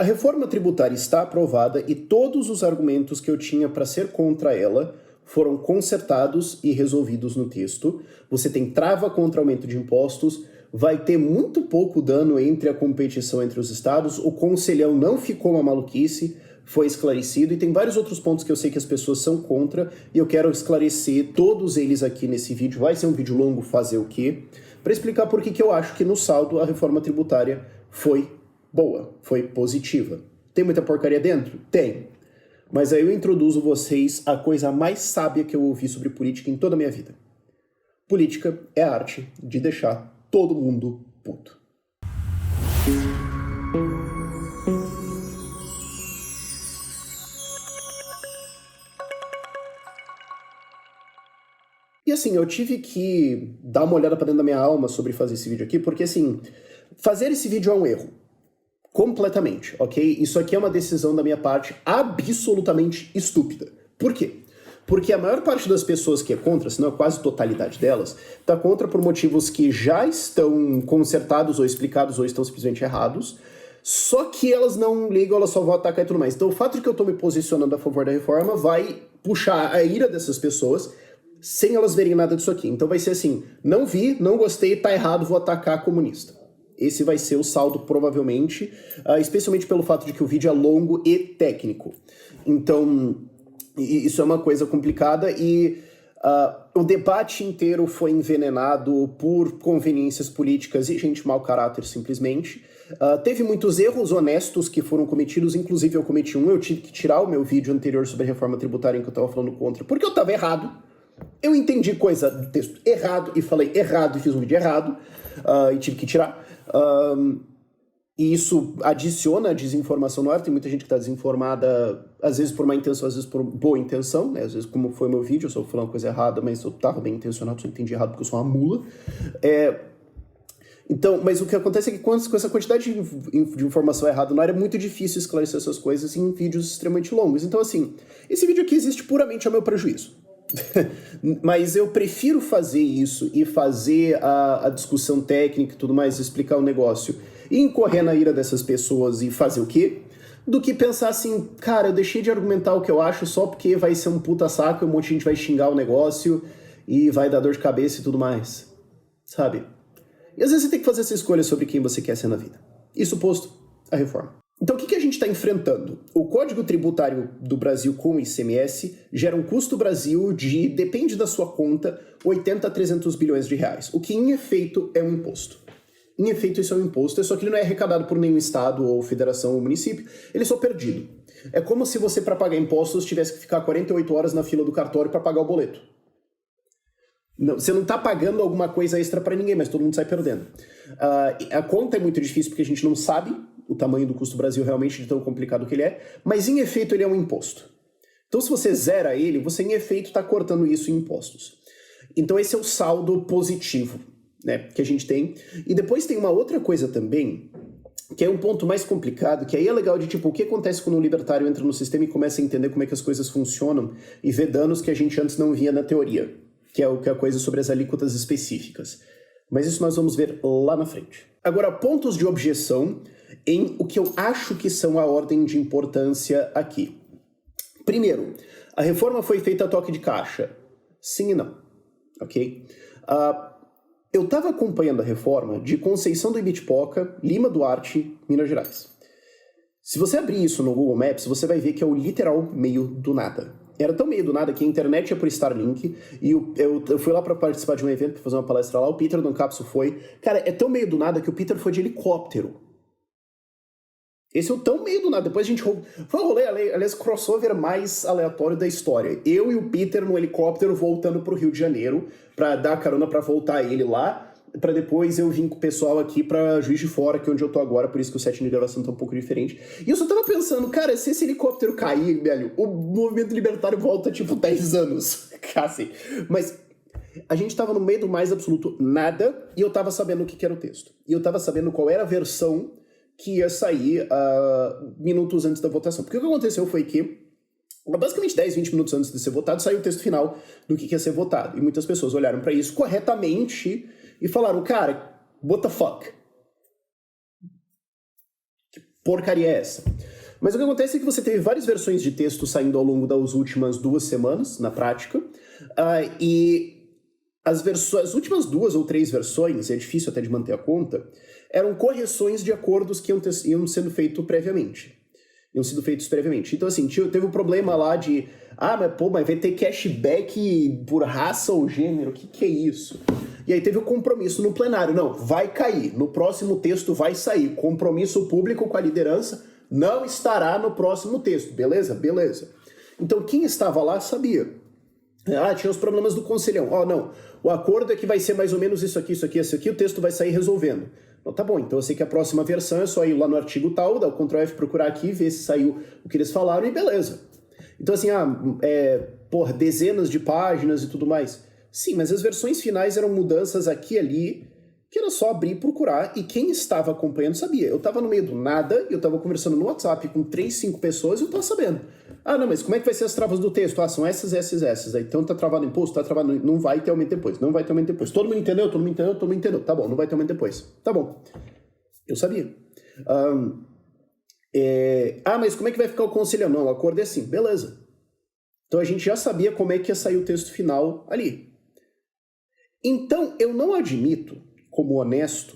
A reforma tributária está aprovada e todos os argumentos que eu tinha para ser contra ela foram consertados e resolvidos no texto. Você tem trava contra aumento de impostos, vai ter muito pouco dano entre a competição entre os estados, o conselhão não ficou uma maluquice, foi esclarecido, e tem vários outros pontos que eu sei que as pessoas são contra, e eu quero esclarecer todos eles aqui nesse vídeo. Vai ser um vídeo longo, fazer o quê? Para explicar por que eu acho que no saldo a reforma tributária foi boa, foi positiva. Tem muita porcaria dentro? Tem. Mas aí eu introduzo vocês a coisa mais sábia que eu ouvi sobre política em toda a minha vida. Política é a arte de deixar todo mundo puto. E assim, eu tive que dar uma olhada pra dentro da minha alma sobre fazer esse vídeo aqui, porque assim, fazer esse vídeo é um erro. Completamente, ok? Isso aqui é uma decisão da minha parte absolutamente estúpida. Por quê? Porque a maior parte das pessoas que é contra, se não é quase totalidade delas, tá contra por motivos que já estão consertados ou explicados ou estão simplesmente errados, só que elas não ligam, elas só vão atacar e tudo mais. Então o fato de que eu tô me posicionando a favor da reforma vai puxar a ira dessas pessoas sem elas verem nada disso aqui. Então vai ser assim, não vi, não gostei, tá errado, vou atacar comunista. Esse vai ser o saldo, provavelmente, especialmente pelo fato de que o vídeo é longo e técnico. Então, isso é uma coisa complicada e o debate inteiro foi envenenado por conveniências políticas e gente mau caráter, simplesmente. Teve muitos erros honestos que foram cometidos, inclusive eu cometi um, eu tive que tirar o meu vídeo anterior sobre a reforma tributária em que eu estava falando contra, porque eu estava errado. Eu entendi coisa do texto errado e falei errado e fiz um vídeo errado e tive que tirar. E isso adiciona a desinformação no ar. Tem muita gente que está desinformada, às vezes por má intenção, às vezes por boa intenção, né? Às vezes, como foi meu vídeo, eu só falando coisa errada, mas eu estava bem intencionado, só entendi errado porque eu sou uma mula. Então, mas o que acontece é que com essa quantidade de informação errada no ar, é muito difícil esclarecer essas coisas em vídeos extremamente longos. Então, assim, esse vídeo aqui existe puramente a meu prejuízo. Mas eu prefiro fazer isso e fazer a discussão técnica e tudo mais, explicar o negócio e incorrer na ira dessas pessoas e fazer o quê? Do que pensar assim, cara, eu deixei de argumentar o que eu acho só porque vai ser um puta saco e um monte de gente vai xingar o negócio e vai dar dor de cabeça e tudo mais, sabe? E às vezes você tem que fazer essa escolha sobre quem você quer ser na vida. Isso posto, a reforma. Então o que a gente está enfrentando? O Código Tributário do Brasil com o ICMS gera um custo Brasil de, depende da sua conta, 80 a 300 bilhões de reais, o que em efeito é um imposto. Em efeito isso é um imposto, só que ele não é arrecadado por nenhum estado ou federação ou município, ele é só perdido. É como se você, para pagar impostos, tivesse que ficar 48 horas na fila do cartório para pagar o boleto. Não, você não está pagando alguma coisa extra para ninguém, mas todo mundo sai perdendo. A conta é muito difícil porque a gente não sabe o tamanho do custo Brasil realmente de tão complicado que ele é, mas em efeito ele é um imposto. Então se você zera ele, você em efeito está cortando isso em impostos. Então esse é o saldo positivo, né, que a gente tem. E depois tem uma outra coisa também, que é um ponto mais complicado, que aí é legal de tipo, o que acontece quando um libertário entra no sistema e começa a entender como é que as coisas funcionam e vê danos que a gente antes não via na teoria, que é a coisa sobre as alíquotas específicas. Mas isso nós vamos ver lá na frente. Agora, pontos de objeção em o que eu acho que são a ordem de importância aqui. Primeiro, a reforma foi feita a toque de caixa. Sim e não. Ok? Eu estava acompanhando a reforma de Conceição do Ibitipoca, Lima Duarte, Minas Gerais. Se você abrir isso no Google Maps, você vai ver que é o literal meio do nada. Era tão meio do nada que a internet é por Starlink, e eu fui lá para participar de um evento, para fazer uma palestra lá, o Peter do Ancapsu foi. Cara, é tão meio do nada que o Peter foi de helicóptero. Esse é o tão meio do nada. Depois a gente... Foi um rolê, aliás, crossover mais aleatório da história. Eu e o Peter no helicóptero voltando pro Rio de Janeiro, pra dar carona pra voltar ele lá, pra depois eu vim com o pessoal aqui pra Juiz de Fora, que é onde eu tô agora, por isso que o setting de gravação tá um pouco diferente. E eu só tava pensando, cara, se esse helicóptero cair, velho, o movimento libertário volta, tipo, 10 anos. Assim. Mas a gente tava no meio do mais absoluto nada, e eu tava sabendo o que era o texto. E eu tava sabendo qual era a versão que ia sair minutos antes da votação. Porque o que aconteceu foi que, basicamente 10, 20 minutos antes de ser votado, saiu o texto final do que ia ser votado. E muitas pessoas olharam pra isso corretamente e falaram, cara, what the fuck? porcaria é essa? Mas o que acontece é que você teve várias versões de texto saindo ao longo das últimas 2 semanas, na prática, e as últimas 2 ou 3 versões, é difícil até de manter a conta, eram correções de acordos que iam sendo feitos previamente. Então, assim, teve um problema lá de mas vai ter cashback por raça ou gênero, o que é isso? E aí teve o compromisso no plenário, não, vai cair, no próximo texto vai sair, compromisso público com a liderança não estará no próximo texto, beleza? Beleza. Então quem estava lá sabia. Tinha os problemas do conselhão, não, o acordo é que vai ser mais ou menos isso aqui, o texto vai sair resolvendo. Não, tá bom, então eu sei que a próxima versão é só ir lá no artigo tal, dar o Ctrl F, procurar aqui, ver se saiu o que eles falaram e beleza. Então assim, dezenas de páginas e tudo mais. Sim, mas as versões finais eram mudanças aqui e ali, que era só abrir e procurar, e quem estava acompanhando sabia. Eu estava no meio do nada, eu estava conversando no WhatsApp com 3, 5 pessoas e eu estava sabendo. Não, mas como é que vai ser as travas do texto? São essas. Então tá travado imposto, tá travado... Não vai ter aumento depois, não vai ter aumento depois. Todo mundo entendeu? Tá bom, não vai ter aumento depois. Tá bom. Eu sabia. Mas como é que vai ficar o conselho? Não, o acordo é assim. Beleza. Então a gente já sabia como é que ia sair o texto final ali. Então, eu não admito, como honesto,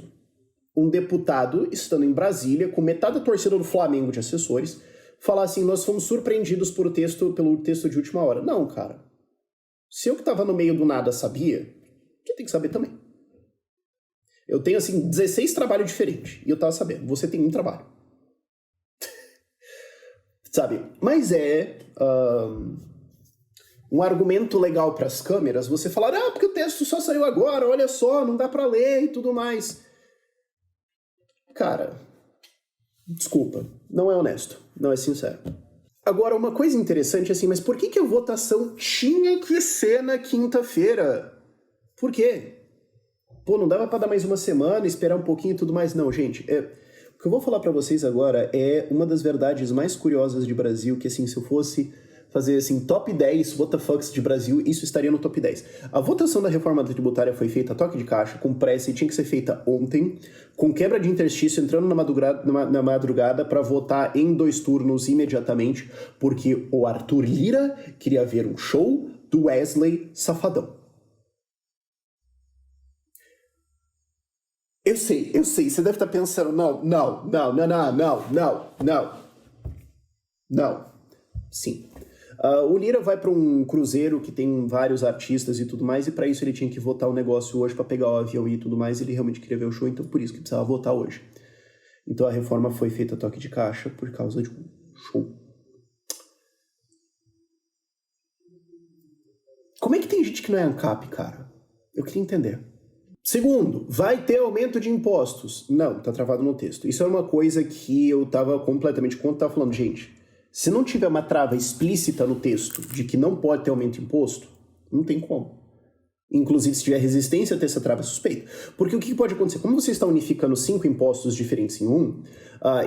um deputado estando em Brasília, com metade da torcida do Flamengo de assessores, falar assim, nós fomos surpreendidos pelo texto de última hora. Não, cara. Se eu que estava no meio do nada sabia, você tem que saber também. Eu tenho, 16 trabalhos diferentes, e eu tava sabendo. Você tem um trabalho. Sabe? Mas um argumento legal para as câmeras, você falar, porque o texto só saiu agora, olha só, não dá para ler e tudo mais. Cara, desculpa, não é honesto, não é sincero. Agora, uma coisa interessante mas por que a votação tinha que ser na quinta-feira? Por quê? Não dava para dar mais uma semana, esperar um pouquinho e tudo mais? Não, gente, o que eu vou falar para vocês agora é uma das verdades mais curiosas de Brasil, que se eu fosse fazer top 10 what the fucks de Brasil, isso estaria no top 10. A votação da reforma tributária foi feita a toque de caixa, com pressa, e tinha que ser feita ontem, com quebra de interstício, entrando na madrugada para votar em 2 turnos imediatamente, porque o Arthur Lira queria ver um show do Wesley Safadão. Eu sei, você deve estar pensando, não. Sim. O Lira vai para um cruzeiro que tem vários artistas e tudo mais, e para isso ele tinha que votar o negócio hoje para pegar o avião e tudo mais, ele realmente queria ver o show, então por isso que precisava votar hoje. Então a reforma foi feita a toque de caixa por causa de um show. Como é que tem gente que não é ANCAP, cara? Eu queria entender. Segundo, vai ter aumento de impostos? Não, tá travado no texto. Isso é uma coisa que eu tava completamente contra, tava falando, gente, se não tiver uma trava explícita no texto de que não pode ter aumento de imposto, não tem como. Inclusive, se tiver resistência a ter essa trava, é suspeita. Porque o que pode acontecer? Como você está unificando 5 impostos diferentes em um,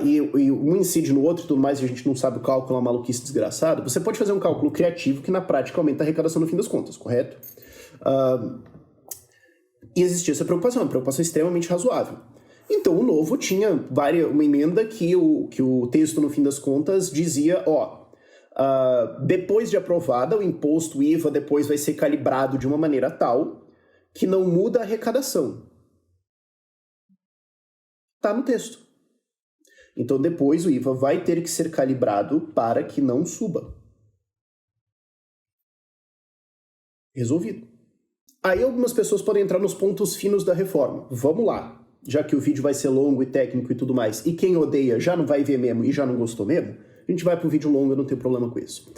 e um incide no outro e tudo mais, e a gente não sabe o cálculo, é uma maluquice desgraçada, você pode fazer um cálculo criativo que na prática aumenta a arrecadação no fim das contas, correto? E existia essa preocupação, uma preocupação extremamente razoável. Então o novo tinha uma emenda que o texto, no fim das contas, dizia, depois de aprovada, o imposto IVA depois vai ser calibrado de uma maneira tal que não muda a arrecadação. Tá no texto. Então depois o IVA vai ter que ser calibrado para que não suba. Resolvido. Aí algumas pessoas podem entrar nos pontos finos da reforma. Vamos lá. Já que o vídeo vai ser longo e técnico e tudo mais, e quem odeia já não vai ver mesmo e já não gostou mesmo, a gente vai pro vídeo longo, eu não tenho problema com isso.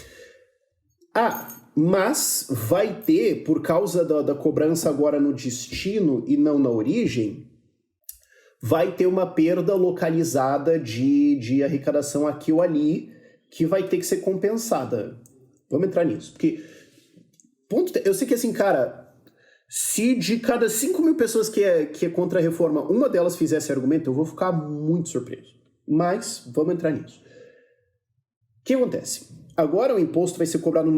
Mas vai ter, por causa da cobrança agora no destino e não na origem, vai ter uma perda localizada de arrecadação aqui ou ali, que vai ter que ser compensada. Vamos entrar nisso. Porque, eu sei que cara, se de cada 5.000 pessoas que é contra a reforma, uma delas fizesse argumento, eu vou ficar muito surpreso. Mas, vamos entrar nisso. O que acontece? Agora o imposto vai ser cobrado no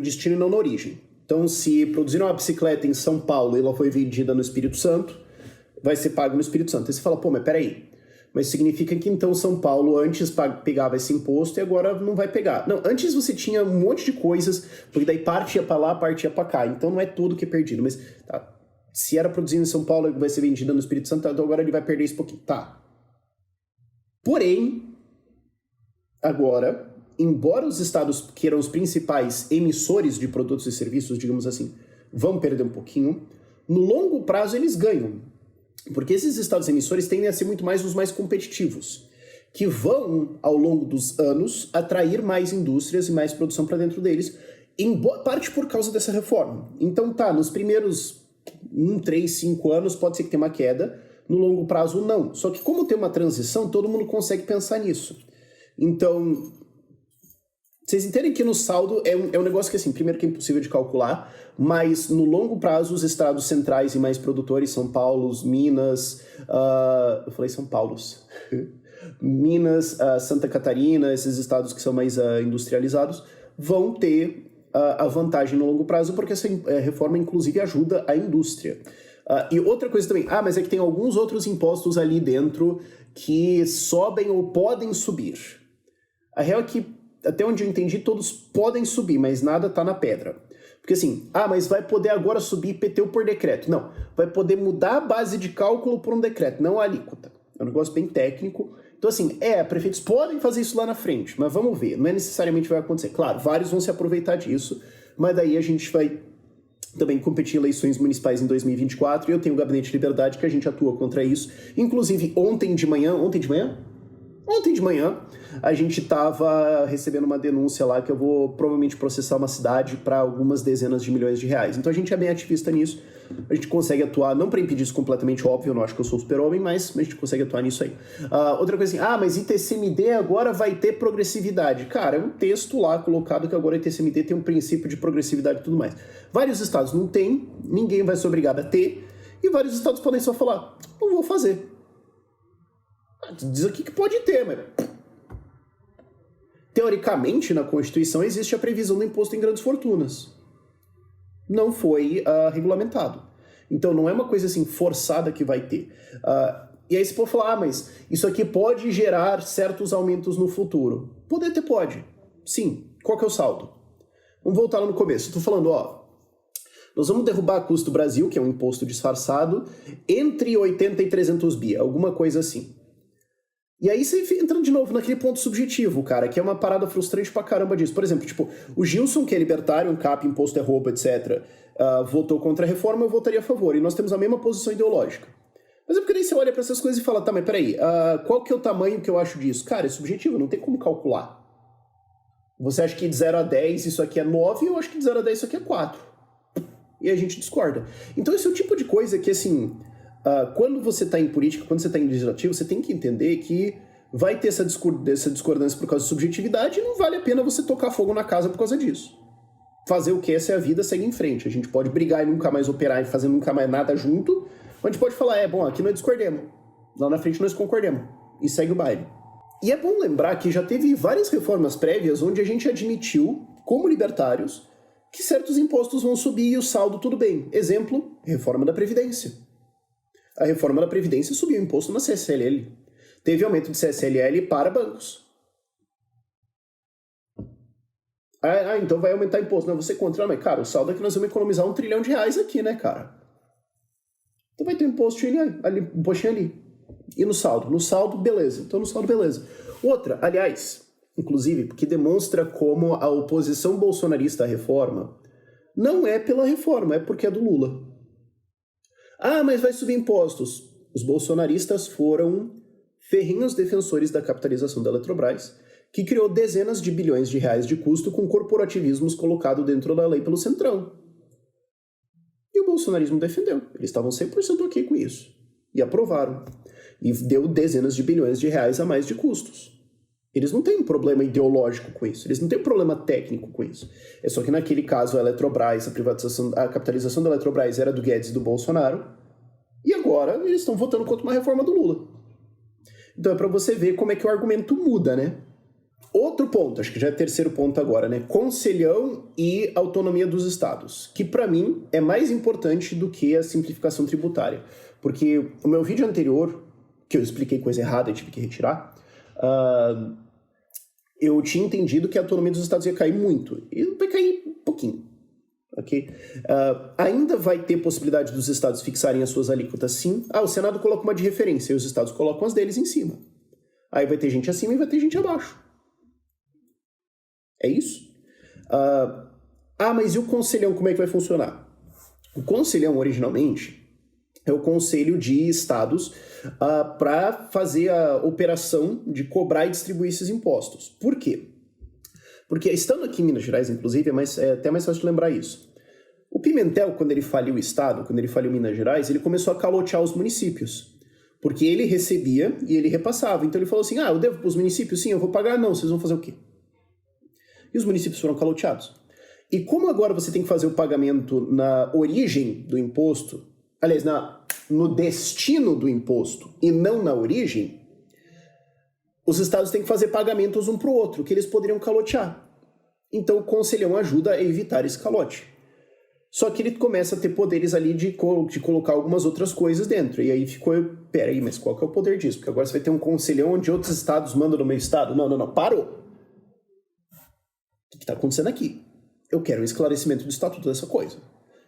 destino e não na origem. Então, se produziram uma bicicleta em São Paulo e ela foi vendida no Espírito Santo, vai ser pago no Espírito Santo. Aí você fala, mas peraí, Mas significa que então São Paulo antes pegava esse imposto e agora não vai pegar. Não, antes você tinha um monte de coisas, porque daí parte ia para lá, parte ia para cá. Então não é tudo que é perdido, mas tá, se era produzido em São Paulo e vai ser vendido no Espírito Santo, então agora ele vai perder esse pouquinho. Tá. Porém, agora, embora os estados que eram os principais emissores de produtos e serviços, digamos assim, vão perder um pouquinho, no longo prazo eles ganham. Porque esses estados emissores tendem a ser muito mais os mais competitivos, que vão, ao longo dos anos, atrair mais indústrias e mais produção para dentro deles, em boa parte por causa dessa reforma. Então tá, nos primeiros 3, 5 anos pode ser que tenha uma queda, no longo prazo não. Só que como tem uma transição, todo mundo consegue pensar nisso. Então, vocês entendem que no saldo é um negócio que, assim, primeiro que é impossível de calcular, mas no longo prazo os estados centrais e mais produtores, São Paulo, Minas, eu falei São Paulo, Minas, Santa Catarina, esses estados que são mais industrializados, vão ter a vantagem no longo prazo, porque essa reforma, inclusive, ajuda a indústria. E outra coisa também, mas é que tem alguns outros impostos ali dentro que sobem ou podem subir. A real é que, até onde eu entendi, todos podem subir, mas nada tá na pedra. Porque assim, mas vai poder agora subir IPTU por decreto. Não, vai poder mudar a base de cálculo por um decreto, não a alíquota. É um negócio bem técnico. Então assim, prefeitos podem fazer isso lá na frente, mas vamos ver, não é necessariamente vai acontecer. Claro, vários vão se aproveitar disso, mas daí a gente vai também competir em eleições municipais em 2024, e eu tenho o Gabinete Liberdade que a gente atua contra isso. Inclusive, ontem de manhã, a gente estava recebendo uma denúncia lá que eu vou provavelmente processar uma cidade para algumas dezenas de milhões de reais. Então a gente é bem ativista nisso, a gente consegue atuar, não para impedir isso completamente, óbvio, eu não acho que eu sou super-homem, mas a gente consegue atuar nisso aí. Outra coisa assim, mas ITCMD agora vai ter progressividade. Cara, é um texto lá colocado que agora o ITCMD tem um princípio de progressividade e tudo mais. Vários estados não tem, ninguém vai ser obrigado a ter, e vários estados podem só falar, não vou fazer. Diz aqui que pode ter, mas... Teoricamente, na Constituição, existe a previsão do imposto em grandes fortunas. Não foi regulamentado. Então, não é uma coisa assim forçada que vai ter. E aí você pode falar, mas isso aqui pode gerar certos aumentos no futuro. Poder ter, pode. Sim. Qual que é o saldo? Vamos voltar lá no começo. Estou falando, nós vamos derrubar a custo do Brasil, que é um imposto disfarçado, entre 80 e 300 bi, alguma coisa assim. E aí você entra de novo naquele ponto subjetivo, cara, que é uma parada frustrante pra caramba disso. Por exemplo, o Gilson, que é libertário, um cap, imposto é roubo, etc., votou contra a reforma, eu votaria a favor. E nós temos a mesma posição ideológica. Mas é porque daí você olha pra essas coisas e fala, tá, mas peraí, qual que é o tamanho que eu acho disso? Cara, é subjetivo, não tem como calcular. Você acha que de 0 a 10 isso aqui é 9, eu acho que de 0 a 10 isso aqui é 4. E a gente discorda. Então esse é o tipo de coisa que, assim... quando você está em política, quando você está em legislativo, você tem que entender que vai ter essa discordância por causa de subjetividade e não vale a pena você tocar fogo na casa por causa disso. Fazer o que? Essa é a vida, segue em frente. A gente pode brigar e nunca mais operar e fazer nunca mais nada junto, ou a gente pode falar, aqui nós discordemos. Lá na frente nós concordemos. E segue o baile. E é bom lembrar que já teve várias reformas prévias onde a gente admitiu, como libertários, que certos impostos vão subir e o saldo tudo bem. Exemplo, reforma da Previdência. A reforma da Previdência subiu o imposto na CSLL. Teve aumento de CSLL para bancos. Então vai aumentar imposto. Não, você contra. Mas, cara, o saldo é que nós vamos economizar R$1 trilhão aqui, né, cara? Então vai ter um impostinho ali. E no saldo? No saldo, beleza. Então no saldo, beleza. Outra, aliás, inclusive, que demonstra como a oposição bolsonarista à reforma não é pela reforma, é porque é do Lula. Mas vai subir impostos. Os bolsonaristas foram ferrinhos defensores da capitalização da Eletrobras, que criou dezenas de bilhões de reais de custo com corporativismos colocado dentro da lei pelo Centrão. E o bolsonarismo defendeu. Eles estavam 100% ok com isso. E aprovaram. E deu dezenas de bilhões de reais a mais de custos. Eles não têm um problema ideológico com isso. Eles não têm um problema técnico com isso. É só que naquele caso a Eletrobras, a capitalização da Eletrobras era do Guedes e do Bolsonaro. E agora eles estão votando contra uma reforma do Lula. Então é para você ver como é que o argumento muda, né? Outro ponto, acho que já é o terceiro ponto agora, né? Conselhão e autonomia dos estados. Que para mim é mais importante do que a simplificação tributária. Porque o meu vídeo anterior, que eu expliquei coisa errada e tive que retirar, eu tinha entendido que a autonomia dos estados ia cair muito. E vai cair um pouquinho. Okay? Ainda vai ter possibilidade dos estados fixarem as suas alíquotas, sim. O Senado coloca uma de referência e os estados colocam as deles em cima. Aí vai ter gente acima e vai ter gente abaixo. É isso? Mas e o conselhão, como é que vai funcionar? O conselhão, originalmente, é o conselho de estados para fazer a operação de cobrar e distribuir esses impostos. Por quê? Porque, estando aqui em Minas Gerais, inclusive, é até mais fácil de lembrar isso. O Pimentel, quando ele faliu o estado, quando ele faliu Minas Gerais, ele começou a calotear os municípios. Porque ele recebia e ele repassava. Então ele falou assim, eu devo para os municípios? Sim, eu vou pagar. Não, vocês vão fazer o quê? E os municípios foram caloteados. E como agora você tem que fazer o pagamento na origem do imposto, aliás, no destino do imposto e não na origem, os estados têm que fazer pagamentos um para o outro, que eles poderiam calotear. Então o conselhão ajuda a evitar esse calote. Só que ele começa a ter poderes ali de colocar algumas outras coisas dentro. E aí ficou, peraí, mas qual que é o poder disso? Porque agora você vai ter um conselhão onde outros estados mandam no meu estado. Não, parou. O que está acontecendo aqui? Eu quero um esclarecimento do estatuto dessa coisa.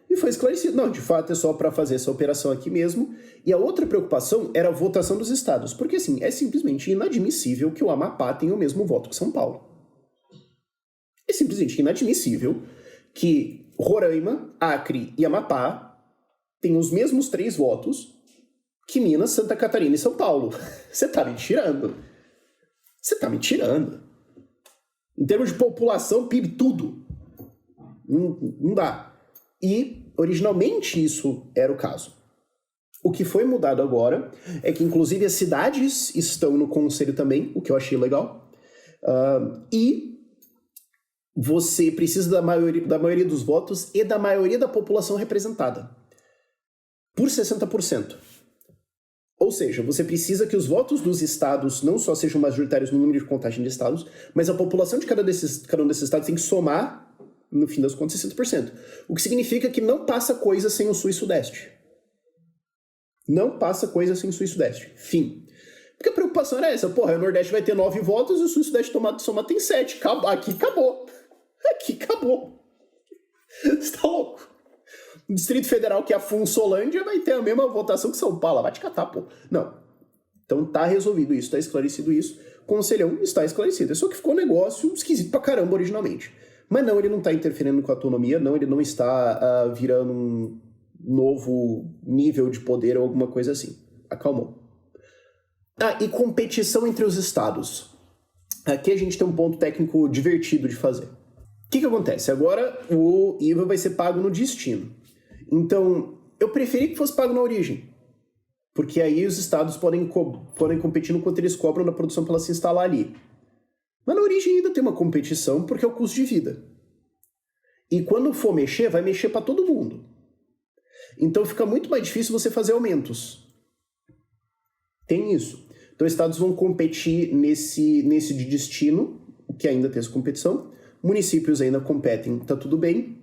E foi esclarecido. Não, de fato é só para fazer essa operação aqui mesmo. E a outra preocupação era a votação dos estados. Porque assim, é simplesmente inadmissível que o Amapá tenha o mesmo voto que São Paulo. É simplesmente inadmissível que Roraima, Acre e Amapá têm os mesmos 3 votos que Minas, Santa Catarina e São Paulo. Você tá me tirando. Em termos de população, PIB, tudo. Não dá. E, originalmente, isso era o caso. O que foi mudado agora é que, inclusive, as cidades estão no conselho também, o que eu achei legal. E você precisa da maioria dos votos e da maioria da população representada. Por 60%. Ou seja, você precisa que os votos dos estados não só sejam majoritários no número de contagem de estados, mas a população de cada um desses estados tem que somar, no fim das contas, 60%. O que significa que não passa coisa sem o Sul e Sudeste. Não passa coisa sem o Sul e Sudeste. Fim. Porque a preocupação era essa. O Nordeste vai ter 9 votos e o Sul e Sudeste somar tem 7. Aqui acabou. Você tá louco? O Distrito Federal, que é a Funsolândia, vai ter a mesma votação que São Paulo. Vai te catar, pô. Não. Então tá resolvido isso, tá esclarecido isso. Conselhão está esclarecido. É só que ficou um negócio esquisito pra caramba originalmente. Mas não, ele não tá interferindo com a autonomia, não, ele não está virando um novo nível de poder ou alguma coisa assim. Acalmou. E competição entre os estados. Aqui a gente tem um ponto técnico divertido de fazer. O que acontece? Agora o IVA vai ser pago no destino. Então, eu preferi que fosse pago na origem. Porque aí os estados podem competir no quanto eles cobram na produção para ela se instalar ali. Mas na origem ainda tem uma competição, porque é o custo de vida. E quando for mexer, vai mexer para todo mundo. Então fica muito mais difícil você fazer aumentos. Tem isso. Então estados vão competir nesse de destino, que ainda tem essa competição. Municípios ainda competem, tá tudo bem.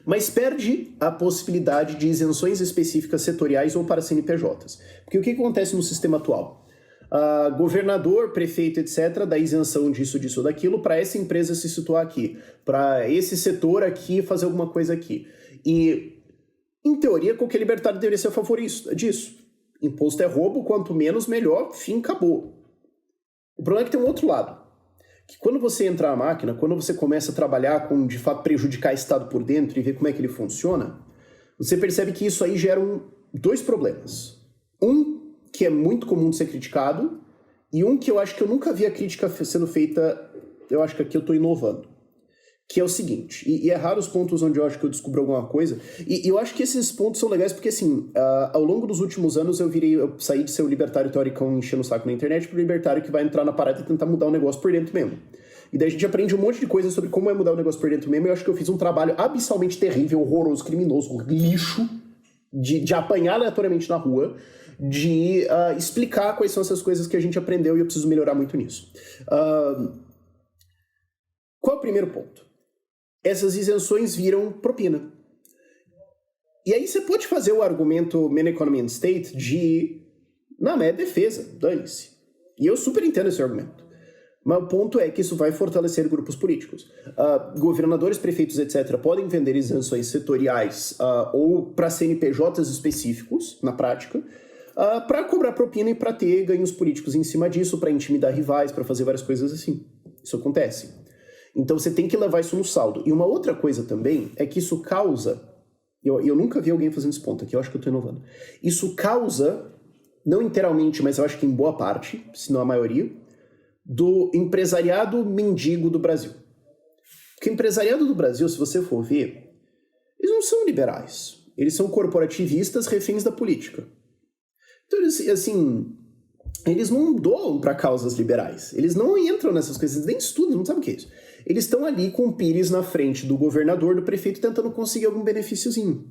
Mas perde a possibilidade de isenções específicas setoriais ou para CNPJs. Porque o que acontece no sistema atual? Governador, prefeito, etc., dá isenção disso, daquilo, para essa empresa se situar aqui, para esse setor aqui fazer alguma coisa aqui. E, em teoria, qualquer libertário deveria ser a favor disso. Imposto é roubo, quanto menos, melhor, fim, acabou. O problema é que tem um outro lado. Que quando você entra na máquina, quando você começa a trabalhar com, de fato, prejudicar o Estado por dentro e ver como é que ele funciona, você percebe que isso aí gera 2 problemas. Um, que é muito comum de ser criticado, e um que eu acho que eu nunca vi a crítica sendo feita, eu acho que aqui eu estou inovando. Que é o seguinte, e é raro os pontos onde eu acho que eu descubro alguma coisa, e eu acho que esses pontos são legais porque, assim, ao longo dos últimos anos eu saí de ser o libertário teoricão enchendo o saco na internet pro libertário que vai entrar na parada e tentar mudar o negócio por dentro mesmo. E daí a gente aprende um monte de coisa sobre como é mudar o negócio por dentro mesmo, e eu acho que eu fiz um trabalho abissalmente terrível, horroroso, criminoso, lixo, de apanhar aleatoriamente na rua, de explicar quais são essas coisas que a gente aprendeu, e eu preciso melhorar muito nisso. Qual é o primeiro ponto? Essas isenções viram propina. E aí você pode fazer o argumento Man Economy and State de Não, mas é defesa, dane-se. E eu super entendo esse argumento. Mas o ponto é que isso vai fortalecer grupos políticos. Governadores, prefeitos, etc., podem vender isenções setoriais ou para CNPJs específicos, na prática, para cobrar propina e para ter ganhos políticos em cima disso, para intimidar rivais, para fazer várias coisas assim. Isso acontece. Então você tem que levar isso no saldo. E uma outra coisa também é que isso causa... Eu nunca vi alguém fazendo esse ponto aqui, eu acho que eu estou inovando. Isso causa, não inteiramente, mas eu acho que em boa parte, se não a maioria, do empresariado mendigo do Brasil. Porque o empresariado do Brasil, se você for ver, eles não são liberais. Eles são corporativistas reféns da política. Então, eles não doam para causas liberais. Eles não entram nessas coisas, eles nem estudam, não sabem o que é isso. Eles estão ali com o pires na frente do governador, do prefeito, tentando conseguir algum benefíciozinho.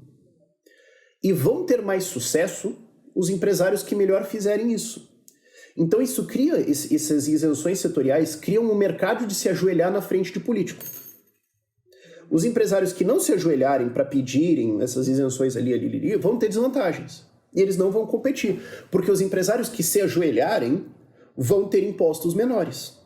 E vão ter mais sucesso os empresários que melhor fizerem isso. Então isso cria, essas isenções setoriais criam um mercado de se ajoelhar na frente de político. Os empresários que não se ajoelharem para pedirem essas isenções ali, vão ter desvantagens. E eles não vão competir, porque os empresários que se ajoelharem vão ter impostos menores.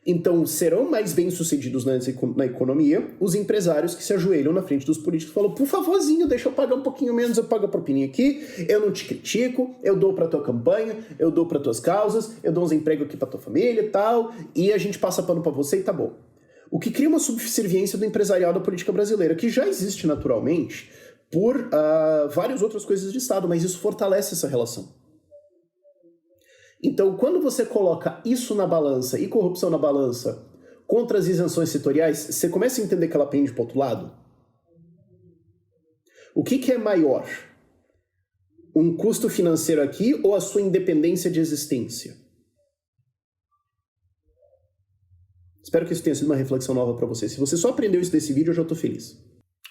Então serão mais bem-sucedidos na economia os empresários que se ajoelham na frente dos políticos e falam, por favorzinho, deixa eu pagar um pouquinho menos, eu pago a propininha aqui, eu não te critico, eu dou pra tua campanha, eu dou pra tuas causas, eu dou uns empregos aqui pra tua família e tal, e a gente passa pano pra você e tá bom. O que cria uma subserviência do empresariado à política brasileira, que já existe naturalmente por várias outras coisas de Estado, mas isso fortalece essa relação. Então, quando você coloca isso na balança e corrupção na balança contra as isenções setoriais, você começa a entender que ela pende para o outro lado? O que é maior? Um custo financeiro aqui ou a sua independência de existência? Espero que isso tenha sido uma reflexão nova para você. Se você só aprendeu isso desse vídeo, eu já estou feliz.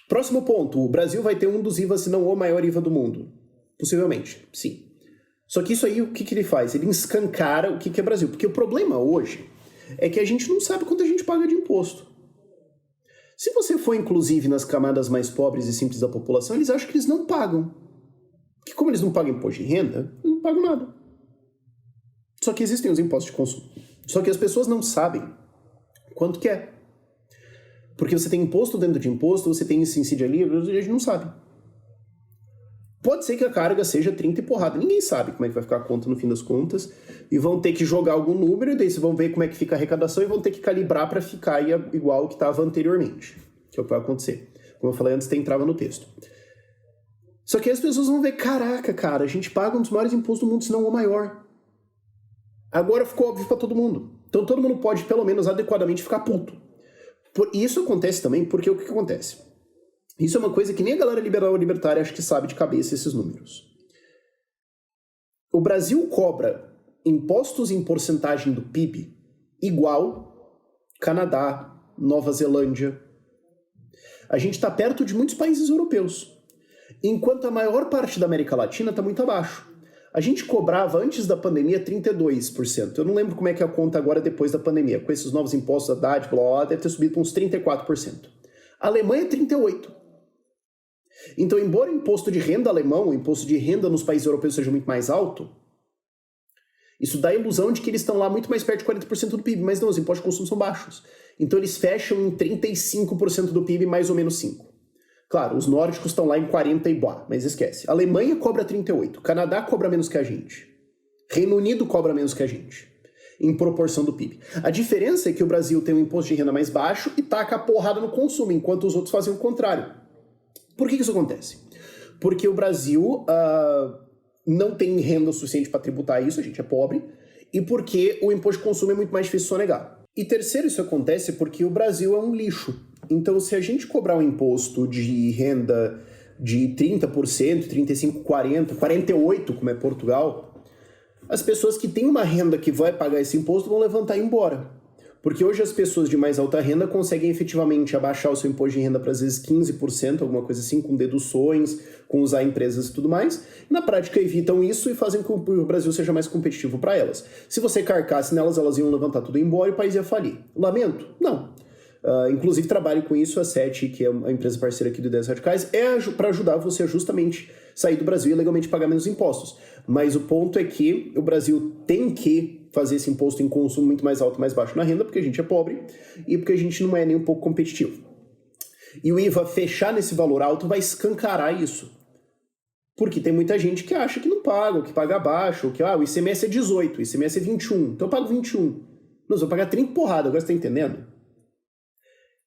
Próximo ponto. O Brasil vai ter um dos IVAs, se não o maior IVA do mundo. Possivelmente, sim. Só que isso aí, o que ele faz? Ele escancara o que é Brasil. Porque o problema hoje é que a gente não sabe quanto a gente paga de imposto. Se você for, inclusive, nas camadas mais pobres e simples da população, eles acham que eles não pagam. Porque como eles não pagam imposto de renda, eles não pagam nada. Só que existem os impostos de consumo. Só que as pessoas não sabem quanto que é. Porque você tem imposto dentro de imposto, você tem esse incídio ali, a gente não sabe. Pode ser que a carga seja 30 e porrada. Ninguém sabe como é que vai ficar a conta no fim das contas. E vão ter que jogar algum número, e daí vocês vão ver como é que fica a arrecadação e vão ter que calibrar para ficar igual ao que estava anteriormente. Que é o que vai acontecer. Como eu falei antes, entrava no texto. Só que as pessoas vão ver, caraca, cara, a gente paga um dos maiores impostos do mundo, se não o maior. Agora ficou óbvio para todo mundo. Então todo mundo pode, pelo menos, adequadamente ficar puto. E isso acontece também porque o que acontece? Isso é uma coisa que nem a galera liberal ou libertária acho que sabe de cabeça esses números. O Brasil cobra impostos em porcentagem do PIB igual Canadá, Nova Zelândia. A gente está perto de muitos países europeus, enquanto a maior parte da América Latina está muito abaixo. A gente cobrava antes da pandemia 32%. Eu não lembro como é que é a conta agora depois da pandemia. Com esses novos impostos da DAD, blá, blá, deve ter subido para uns 34%. A Alemanha é 38%. Então, embora o imposto de renda alemão, o imposto de renda nos países europeus seja muito mais alto, isso dá a ilusão de que eles estão lá muito mais perto de 40% do PIB, mas não, os impostos de consumo são baixos. Então eles fecham em 35% do PIB, mais ou menos 5%. Claro, os nórdicos estão lá em 40% e blá, mas esquece. A Alemanha cobra 38%, Canadá cobra menos que a gente, Reino Unido cobra menos que a gente, em proporção do PIB. A diferença é que o Brasil tem um imposto de renda mais baixo e taca a porrada no consumo, enquanto os outros fazem o contrário. Por que isso acontece? Porque o Brasil não tem renda suficiente para tributar isso, a gente é pobre, e porque o imposto de consumo é muito mais difícil de sonegar. E terceiro, isso acontece porque o Brasil é um lixo. Então, se a gente cobrar um imposto de renda de 30%, 35%, 40%, 48%, como é Portugal, as pessoas que têm uma renda que vai pagar esse imposto vão levantar e ir embora. Porque hoje as pessoas de mais alta renda conseguem efetivamente abaixar o seu imposto de renda para às vezes 15%, alguma coisa assim, com deduções, com usar empresas e tudo mais. E na prática evitam isso e fazem com que o Brasil seja mais competitivo para elas. Se você carcasse nelas, elas iam levantar tudo e ir embora e o país ia falir. Lamento? Não. Inclusive trabalho com isso, a SET, que é a empresa parceira aqui do Ideias Radicais, é para ajudar você a justamente sair do Brasil e legalmente pagar menos impostos. Mas o ponto é que o Brasil tem que fazer esse imposto em consumo muito mais alto, mais baixo na renda, porque a gente é pobre e porque a gente não é nem um pouco competitivo. E o IVA fechar nesse valor alto vai escancarar isso. Porque tem muita gente que acha que não paga, ou que paga abaixo, ou que o ICMS é 18, o ICMS é 21, então eu pago 21. Não, você vai pagar 30 porrada, agora você tá entendendo?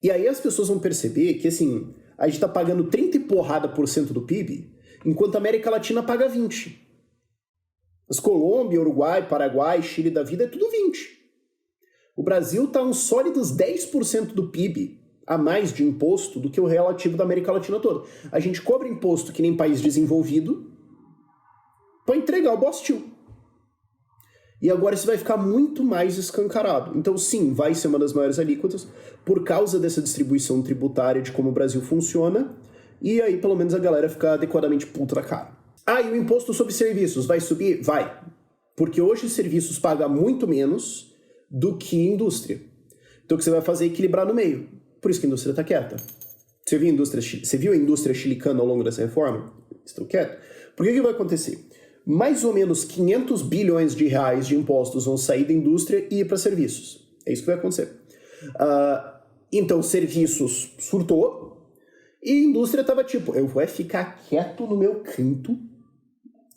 E aí as pessoas vão perceber que, assim, a gente tá pagando 30 e porrada por cento do PIB, enquanto a América Latina paga 20. As Colômbia, Uruguai, Paraguai, Chile da vida é tudo 20. O Brasil tá uns sólidos 10% do PIB a mais de imposto do que o relativo da América Latina toda. A gente cobra imposto que nem país desenvolvido para entregar o bostil. E agora isso vai ficar muito mais escancarado. Então sim, vai ser uma das maiores alíquotas por causa dessa distribuição tributária de como o Brasil funciona, e aí pelo menos a galera fica adequadamente puta da cara. E o imposto sobre serviços vai subir? Vai. Porque hoje serviços pagam muito menos do que indústria. Então o que você vai fazer é equilibrar no meio. Por isso que a indústria está quieta. Você viu a indústria chilicana ao longo dessa reforma? Estão quietos. Por que vai acontecer? Mais ou menos 500 bilhões de reais de impostos vão sair da indústria e ir para serviços. É isso que vai acontecer. Então, serviços surtou e a indústria estava tipo, eu vou ficar quieto no meu canto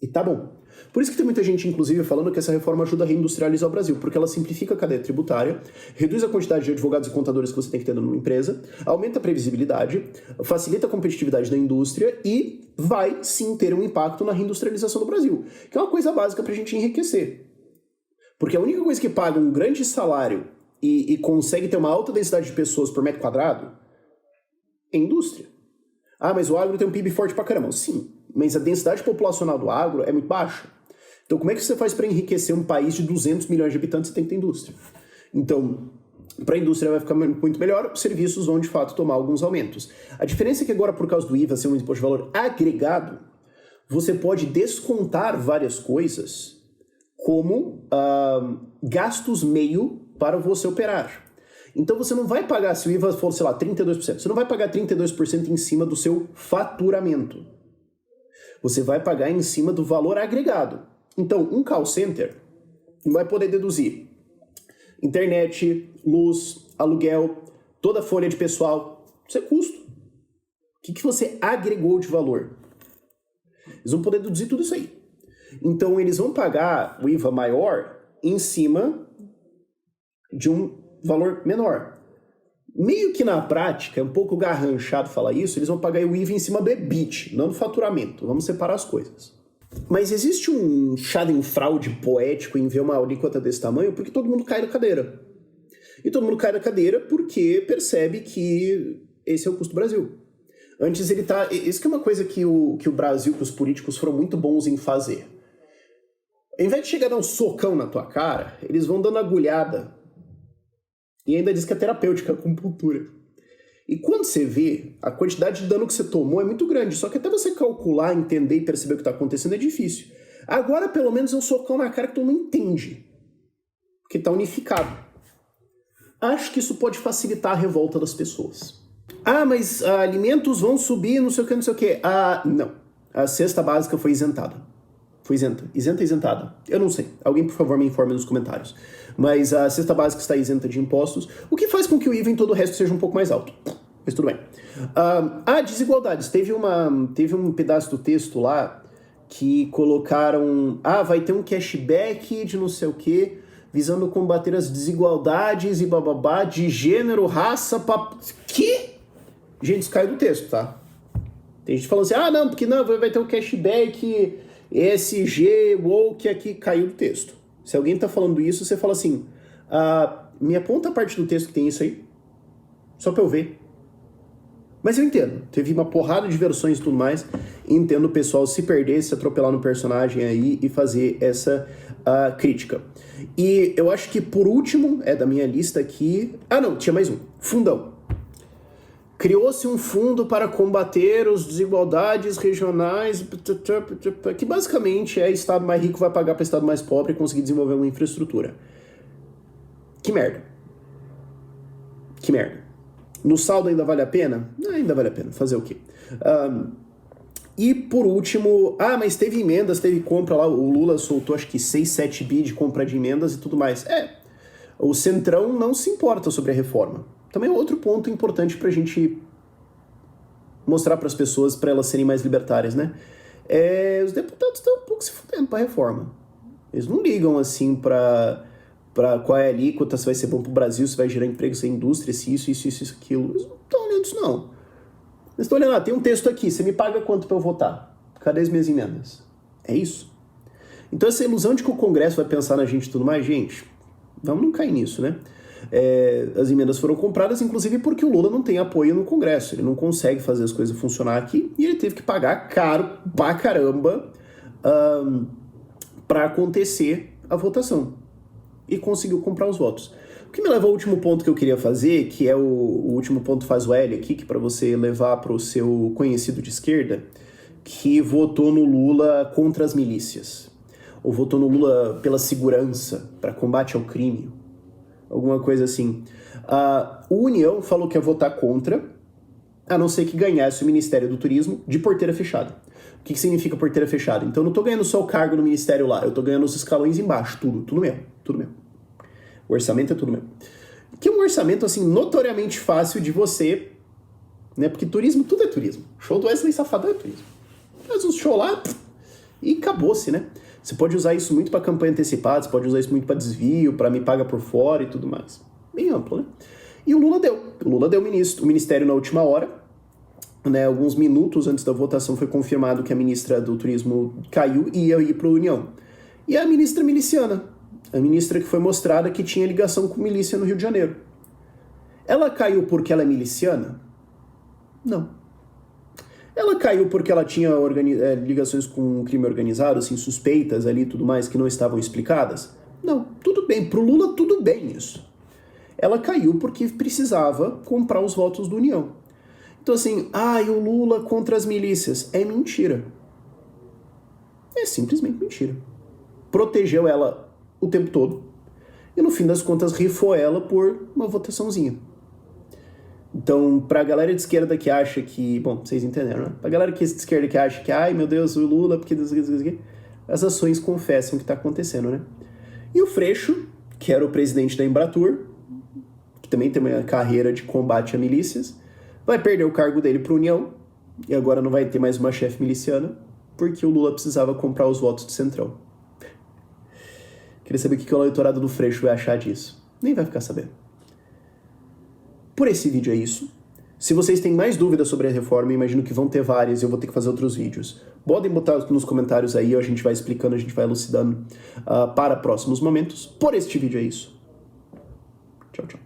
e tá bom. Por isso que tem muita gente, inclusive, falando que essa reforma ajuda a reindustrializar o Brasil, porque ela simplifica a cadeia tributária, reduz a quantidade de advogados e contadores que você tem que ter numa empresa, aumenta a previsibilidade, facilita a competitividade da indústria e vai, sim, ter um impacto na reindustrialização do Brasil, que é uma coisa básica pra gente enriquecer. Porque a única coisa que paga um grande salário e consegue ter uma alta densidade de pessoas por metro quadrado é a indústria. Mas o agro tem um PIB forte pra caramba. Sim, mas a densidade populacional do agro é muito baixa. Então, como é que você faz para enriquecer um país de 200 milhões de habitantes? Você tem que ter indústria. Então, para a indústria vai ficar muito melhor, os serviços vão, de fato, tomar alguns aumentos. A diferença é que agora, por causa do IVA ser um imposto de valor agregado, você pode descontar várias coisas como gastos meio para você operar. Então, você não vai pagar, se o IVA for, sei lá, 32%, você não vai pagar 32% em cima do seu faturamento. Você vai pagar em cima do valor agregado. Então, um call center vai poder deduzir internet, luz, aluguel, toda a folha de pessoal. Isso é custo. O que você agregou de valor? Eles vão poder deduzir tudo isso aí. Então, eles vão pagar o IVA maior em cima de um valor menor. Meio que na prática, é um pouco garranchado falar isso, eles vão pagar o IVA em cima do EBIT, não do faturamento. Vamos separar as coisas. Mas existe um schadenfraude poético em ver uma alíquota desse tamanho porque todo mundo cai da cadeira. E todo mundo cai da cadeira porque percebe que esse é o custo do Brasil. Antes ele tá... Isso que é uma coisa que o Brasil, que os políticos foram muito bons em fazer. Ao invés de chegar a dar um socão na tua cara, eles vão dando agulhada. E ainda diz que é terapêutica, acupuntura. E quando você vê, a quantidade de dano que você tomou é muito grande. Só que até você calcular, entender e perceber o que está acontecendo é difícil. Agora, pelo menos, é um socão na cara que tu não entende. Porque está unificado. Acho que isso pode facilitar a revolta das pessoas. Mas alimentos vão subir, não sei o que, não sei o que. Não. A cesta básica foi isentada. Foi isenta. Isenta, isentada. Eu não sei. Alguém, por favor, me informe nos comentários. Mas a cesta básica está isenta de impostos, o que faz com que o IVA em todo o resto seja um pouco mais alto. Mas tudo bem. Desigualdades. Teve um pedaço do texto lá que colocaram... vai ter um cashback de não sei o que, visando combater as desigualdades e bababá de gênero, raça, Que? Gente, isso caiu do texto, tá? Tem gente falando assim, não, porque não, vai ter um cashback ESG, woke, aqui caiu do texto. Se alguém tá falando isso, você fala assim, me aponta a parte do texto que tem isso aí, só pra eu ver. Mas eu entendo, teve uma porrada de versões e tudo mais, e entendo o pessoal se perder, se atropelar no personagem aí e fazer essa crítica. E eu acho que por último, da minha lista aqui... não, tinha mais um. Fundão. Criou-se um fundo para combater as desigualdades regionais, que basicamente é estado mais rico vai pagar para estado mais pobre e conseguir desenvolver uma infraestrutura. Que merda. Que merda. No saldo ainda vale a pena? Ainda vale a pena. Fazer o quê? E por último, mas teve emendas, teve compra lá, o Lula soltou acho que 6, 7 bi de compra de emendas e tudo mais. O Centrão não se importa sobre a reforma. Também é outro ponto importante pra gente mostrar pras pessoas, pra elas serem mais libertárias, né? Os deputados estão um pouco se fudendo pra reforma. Eles não ligam assim pra qual é a alíquota, se vai ser bom pro Brasil, se vai gerar emprego, se é indústria, se isso, aquilo. Eles não estão olhando isso, não. Eles estão olhando, tem um texto aqui, você me paga quanto pra eu votar? Cadê as minhas emendas? É isso. Então essa ilusão de que o Congresso vai pensar na gente e tudo mais, gente, vamos não cair nisso, né? As emendas foram compradas, inclusive porque o Lula não tem apoio no Congresso, ele não consegue fazer as coisas funcionar aqui, e ele teve que pagar caro pra caramba pra acontecer a votação. E conseguiu comprar os votos. O que me leva ao último ponto que eu queria fazer, que é o último ponto faz o L aqui, que para você levar para o seu conhecido de esquerda, que votou no Lula contra as milícias. Ou votou no Lula pela segurança, para combate ao crime. Alguma coisa assim. O União falou que ia votar contra, a não ser que ganhasse o Ministério do Turismo de porteira fechada. O que significa porteira fechada? Então eu não tô ganhando só o cargo no ministério lá, eu tô ganhando os escalões embaixo, tudo mesmo. O orçamento é tudo mesmo. Que é um orçamento, assim, notoriamente fácil de você, né? Porque turismo, tudo é turismo. Show do Wesley Safadão é turismo. Faz um show lá e acabou-se, né? Você pode usar isso muito para campanha antecipada, você pode usar isso muito para desvio, para me paga por fora e tudo mais. Bem amplo, né? E o Lula deu. O Lula deu o ministério na última hora, né? Alguns minutos antes da votação foi confirmado que a ministra do Turismo caiu e ia ir para a União. E a ministra miliciana. A ministra que foi mostrada que tinha ligação com milícia no Rio de Janeiro. Ela caiu porque ela é miliciana? Não. Ela caiu porque ela tinha ligações com crime organizado, assim, suspeitas ali e tudo mais, que não estavam explicadas? Não. Tudo bem. Pro Lula, tudo bem isso. Ela caiu porque precisava comprar os votos do União. Então assim, e o Lula contra as milícias. É mentira. É simplesmente mentira. Protegeu ela o tempo todo, e no fim das contas rifou ela por uma votaçãozinha. Então, pra galera de esquerda que acha que... Bom, vocês entenderam, né? Pra galera de esquerda que acha que, ai meu Deus, o Lula, porque... As ações confessam o que tá acontecendo, né? E o Freixo, que era o presidente da Embratur, que também tem uma carreira de combate a milícias, vai perder o cargo dele pra União, e agora não vai ter mais uma chefe miliciana, porque o Lula precisava comprar os votos do Centrão. Queria saber o que o eleitorado do Freixo vai achar disso. Nem vai ficar sabendo. Por esse vídeo é isso. Se vocês têm mais dúvidas sobre a reforma, imagino que vão ter várias e eu vou ter que fazer outros vídeos. Podem botar nos comentários aí, a gente vai explicando, a gente vai elucidando para próximos momentos. Por este vídeo é isso. Tchau, tchau.